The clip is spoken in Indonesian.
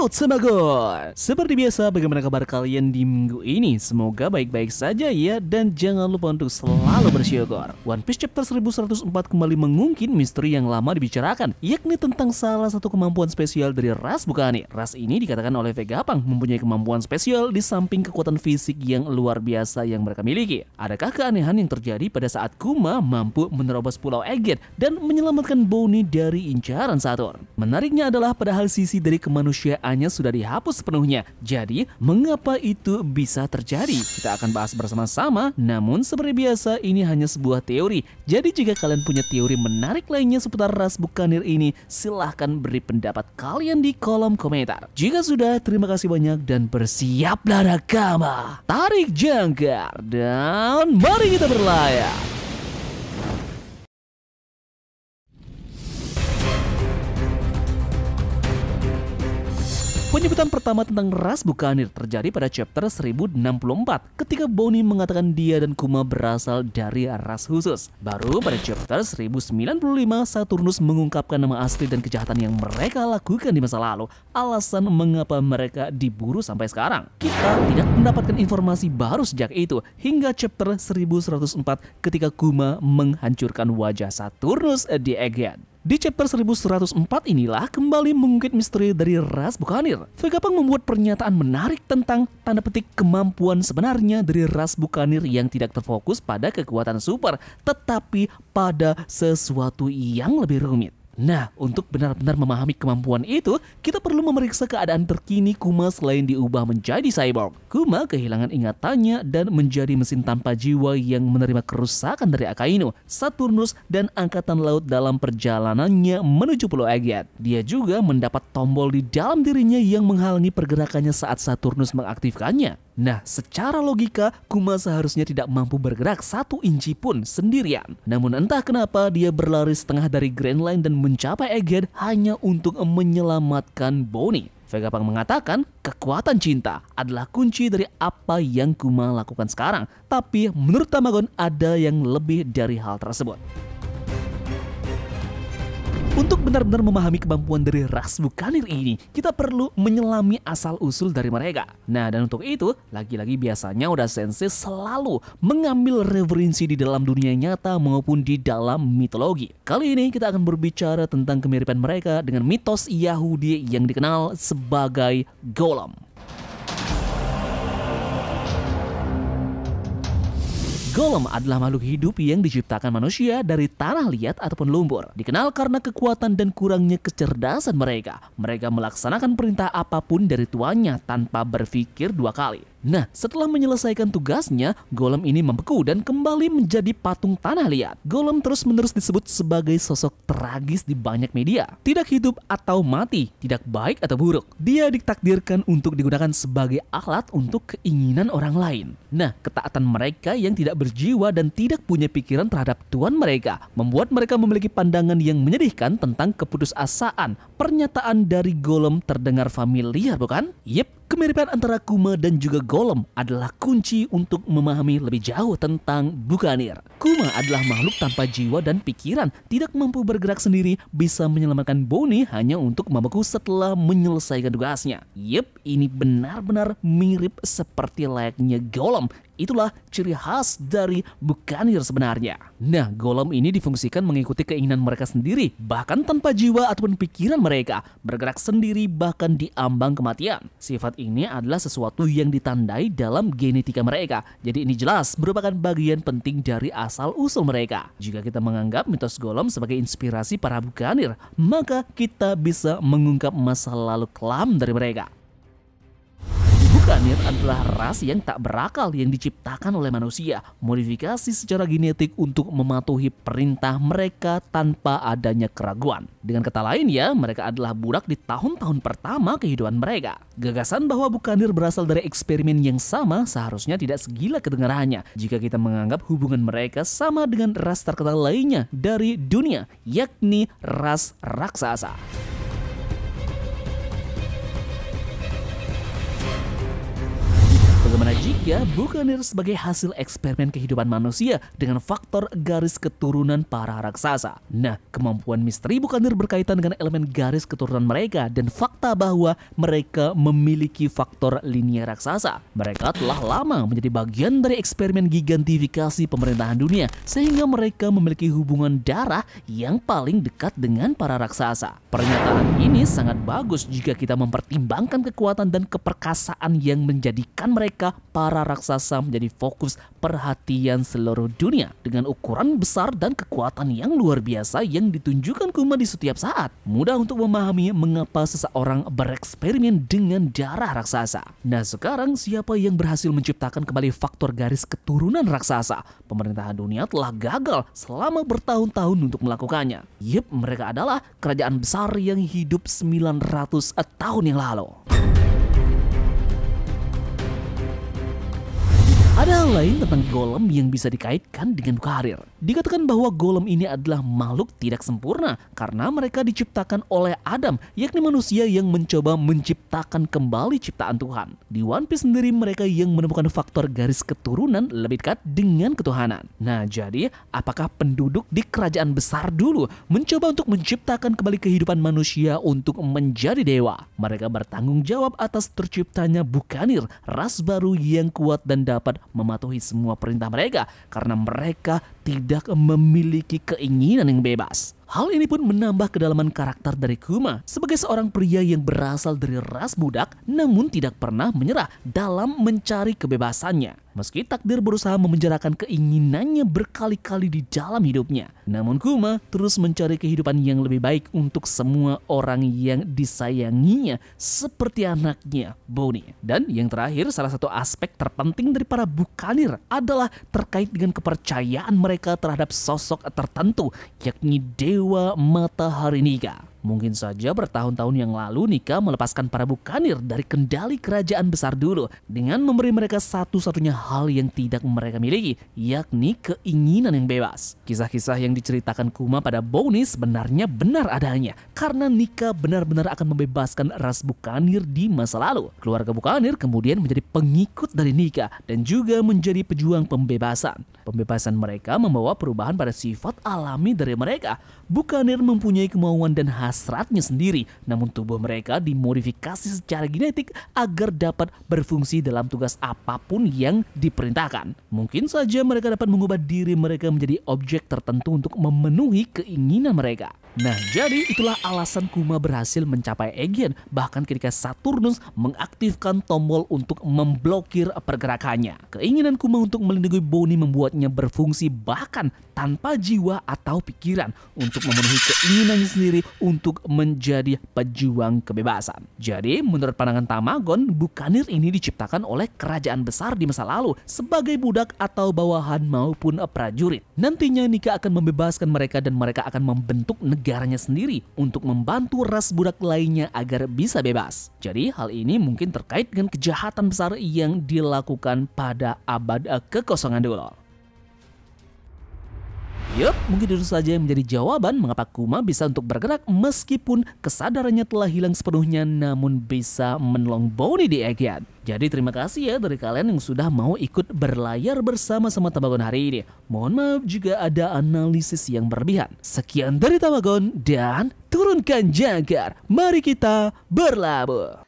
Yo Semagon, seperti biasa bagaimana kabar kalian di minggu ini? Semoga baik-baik saja ya, dan jangan lupa untuk selalu bersyukur. One Piece chapter 1104 kembali mengungkit misteri yang lama dibicarakan, yakni tentang salah satu kemampuan spesial dari ras Buccaneer. Ras ini dikatakan oleh Vegapunk mempunyai kemampuan spesial di samping kekuatan fisik yang luar biasa yang mereka miliki. Adakah keanehan yang terjadi pada saat Kuma mampu menerobos Pulau Egghead dan menyelamatkan Bonnie dari incaran Saturn? Menariknya adalah padahal sisi dari kemanusiaannya sudah dihapus sepenuhnya. Jadi, mengapa itu bisa terjadi? Kita akan bahas bersama-sama, namun seperti biasa ini hanya sebuah teori. Jadi jika kalian punya teori menarik lainnya seputar ras Buccaneer ini, silahkan beri pendapat kalian di kolom komentar. Jika sudah, terima kasih banyak dan bersiaplah nakama. Tarik jangkar dan mari kita berlayar. Penyebutan pertama tentang ras Buccaneer terjadi pada chapter 1064 ketika Bonnie mengatakan dia dan Kuma berasal dari ras khusus. Baru pada chapter 1095 Saturnus mengungkapkan nama asli dan kejahatan yang mereka lakukan di masa lalu, alasan mengapa mereka diburu sampai sekarang. Kita tidak mendapatkan informasi baru sejak itu hingga chapter 1104 ketika Kuma menghancurkan wajah Saturnus di Egghead. Di chapter 1104 inilah kembali mengungkit misteri dari ras Buccaneer. Vegapunk membuat pernyataan menarik tentang tanda petik kemampuan sebenarnya dari ras Buccaneer yang tidak terfokus pada kekuatan super, tetapi pada sesuatu yang lebih rumit. Nah, untuk benar-benar memahami kemampuan itu, kita perlu memeriksa keadaan terkini Kuma selain diubah menjadi cyborg. Kuma kehilangan ingatannya dan menjadi mesin tanpa jiwa yang menerima kerusakan dari Akainu, Saturnus, dan Angkatan Laut dalam perjalanannya menuju Pulau Egghead. Dia juga mendapat tombol di dalam dirinya yang menghalangi pergerakannya saat Saturnus mengaktifkannya. Nah, secara logika, Kuma seharusnya tidak mampu bergerak 1 inci pun sendirian. Namun entah kenapa dia berlari setengah dari Grand Line dan mencapai Egghead hanya untuk menyelamatkan Bonnie. Vegapunk mengatakan kekuatan cinta adalah kunci dari apa yang Kuma lakukan sekarang. Tapi menurut Tamagon ada yang lebih dari hal tersebut. Untuk benar-benar memahami kemampuan dari ras Buccaneer ini, kita perlu menyelami asal-usul dari mereka. Nah, dan untuk itu, lagi-lagi biasanya Oda Sensei selalu mengambil referensi di dalam dunia nyata maupun di dalam mitologi. Kali ini kita akan berbicara tentang kemiripan mereka dengan mitos Yahudi yang dikenal sebagai Golem. Golem adalah makhluk hidup yang diciptakan manusia dari tanah liat ataupun lumpur. Dikenal karena kekuatan dan kurangnya kecerdasan mereka. Mereka melaksanakan perintah apapun dari tuannya tanpa berpikir 2 kali. Nah, setelah menyelesaikan tugasnya, Golem ini membeku dan kembali menjadi patung tanah liat. Golem terus-menerus disebut sebagai sosok tragis di banyak media. Tidak hidup atau mati, tidak baik atau buruk. Dia ditakdirkan untuk digunakan sebagai alat untuk keinginan orang lain. Nah, ketaatan mereka yang tidak berjiwa dan tidak punya pikiran terhadap tuan mereka membuat mereka memiliki pandangan yang menyedihkan tentang keputusasaan. Pernyataan dari Golem terdengar familiar, bukan? Yep, kemiripan antara Kuma dan juga Golem adalah kunci untuk memahami lebih jauh tentang Buccaneer. Kuma adalah makhluk tanpa jiwa dan pikiran, tidak mampu bergerak sendiri, bisa menyelamatkan Bonnie hanya untuk membeku setelah menyelesaikan tugasnya. Yep, ini benar-benar mirip seperti layaknya Golem. Itulah ciri khas dari Buccaneer sebenarnya. Nah, Golem ini difungsikan mengikuti keinginan mereka sendiri, bahkan tanpa jiwa ataupun pikiran mereka, bergerak sendiri bahkan di ambang kematian. Sifat ini adalah sesuatu yang ditandai dalam genetika mereka, jadi ini jelas merupakan bagian penting dari asal-usul mereka. Jika kita menganggap mitos Golem sebagai inspirasi para Buccaneer, maka kita bisa mengungkap masa lalu kelam dari mereka. Buccaneer adalah ras yang tak berakal yang diciptakan oleh manusia, modifikasi secara genetik untuk mematuhi perintah mereka tanpa adanya keraguan. Dengan kata lain ya, mereka adalah budak di tahun-tahun pertama kehidupan mereka. Gagasan bahwa Buccaneer berasal dari eksperimen yang sama seharusnya tidak segila kedengarannya jika kita menganggap hubungan mereka sama dengan ras terkenal lainnya dari dunia, yakni ras raksasa. Bagaimana jika Buccaneer sebagai hasil eksperimen kehidupan manusia dengan faktor garis keturunan para raksasa? Nah, kemampuan misteri Buccaneer berkaitan dengan elemen garis keturunan mereka dan fakta bahwa mereka memiliki faktor linear raksasa. Mereka telah lama menjadi bagian dari eksperimen gigantifikasi pemerintahan dunia sehingga mereka memiliki hubungan darah yang paling dekat dengan para raksasa. Pernyataan ini sangat bagus jika kita mempertimbangkan kekuatan dan keperkasaan yang menjadikan mereka para raksasa menjadi fokus perhatian seluruh dunia dengan ukuran besar dan kekuatan yang luar biasa yang ditunjukkan Kuma di setiap saat. Mudah untuk memahami mengapa seseorang bereksperimen dengan darah raksasa. Nah, sekarang siapa yang berhasil menciptakan kembali faktor garis keturunan raksasa? Pemerintahan dunia telah gagal selama bertahun-tahun untuk melakukannya. Yep, mereka adalah kerajaan besar yang hidup 900 tahun yang lalu. Ada hal lain tentang golem yang bisa dikaitkan dengan Buccaneer. Dikatakan bahwa golem ini adalah makhluk tidak sempurna karena mereka diciptakan oleh Adam, yakni manusia yang mencoba menciptakan kembali ciptaan Tuhan. Di One Piece sendiri mereka yang menemukan faktor garis keturunan lebih dekat dengan ketuhanan. Nah, jadi apakah penduduk di kerajaan besar dulu mencoba untuk menciptakan kembali kehidupan manusia untuk menjadi dewa? Mereka bertanggung jawab atas terciptanya Buccaneer, ras baru yang kuat dan dapat mematuhi semua perintah mereka karena mereka tidak memiliki keinginan yang bebas. Hal ini pun menambah kedalaman karakter dari Kuma sebagai seorang pria yang berasal dari ras budak namun tidak pernah menyerah dalam mencari kebebasannya. Meski takdir berusaha memenjarakan keinginannya berkali-kali di dalam hidupnya, namun Kuma terus mencari kehidupan yang lebih baik untuk semua orang yang disayanginya seperti anaknya, Bonnie. Dan yang terakhir, salah satu aspek terpenting dari para Buccaneer adalah terkait dengan kepercayaan mereka terhadap sosok tertentu, yakni Dewa Matahari Nika. Mungkin saja bertahun-tahun yang lalu Nika melepaskan para Buccaneer dari kendali kerajaan besar dulu dengan memberi mereka satu-satunya hal yang tidak mereka miliki, yakni keinginan yang bebas. Kisah-kisah yang diceritakan Kuma pada Bonnie sebenarnya benar adanya karena Nika benar-benar akan membebaskan ras Buccaneer di masa lalu. Keluarga Buccaneer kemudian menjadi pengikut dari Nika dan juga menjadi pejuang pembebasan. Pembebasan mereka membawa perubahan pada sifat alami dari mereka. Buccaneer mempunyai kemauan dan hasratnya sendiri, namun tubuh mereka dimodifikasi secara genetik agar dapat berfungsi dalam tugas apapun yang diperintahkan. Mungkin saja mereka dapat mengubah diri mereka menjadi objek tertentu untuk memenuhi keinginan mereka. Nah, jadi itulah alasan Kuma berhasil mencapai Aegean, bahkan ketika Saturnus mengaktifkan tombol untuk memblokir pergerakannya. Keinginan Kuma untuk melindungi Bonnie membuatnya berfungsi bahkan tanpa jiwa atau pikiran untuk memenuhi keinginannya sendiri untuk menjadi pejuang kebebasan. Jadi, menurut pandangan Tamagon, Buccaneer ini diciptakan oleh kerajaan besar di masa lalu sebagai budak atau bawahan maupun prajurit. Nantinya Nika akan membebaskan mereka dan mereka akan membentuk negaranya sendiri untuk membantu ras budak lainnya agar bisa bebas. Jadi hal ini mungkin terkait dengan kejahatan besar yang dilakukan pada abad kekosongan dulu. Yup, mungkin itu saja yang menjadi jawaban mengapa Kuma bisa untuk bergerak meskipun kesadarannya telah hilang sepenuhnya namun bisa menolong Bonnie di Aegean. Jadi terima kasih ya dari kalian yang sudah mau ikut berlayar bersama-sama Tamagon hari ini. Mohon maaf jika ada analisis yang berlebihan. Sekian dari Tamagon dan turunkan jangkar. Mari kita berlabuh.